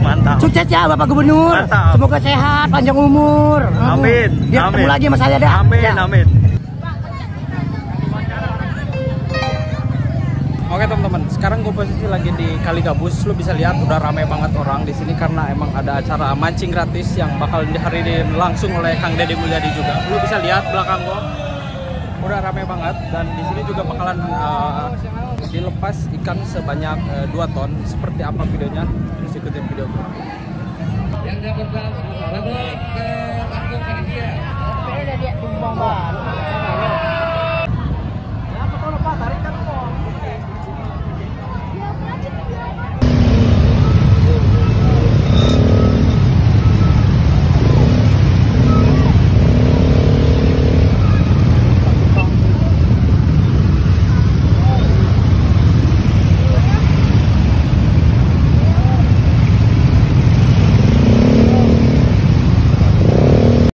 Mantap. Sukses ya Bapak Gubernur. Mantap. Semoga sehat, panjang umur. Amin. Biar ketemu lagi sama saya dah. Amin, Ya. amin. Oke teman-teman, sekarang gue posisi lagi di Kali Gabus. Lu bisa lihat udah ramai banget orang di sini karena emang ada acara mancing gratis yang bakal dihadiri langsung oleh Kang Deddy Mulyadi juga. Lu bisa lihat belakang gue udah ramai banget dan di sini juga bakalan dilepas ikan sebanyak 2 ton. Seperti apa videonya? Terus ikutin video gue. Yang dapat ke langsung panitia. Udah dia tumbang, Pak.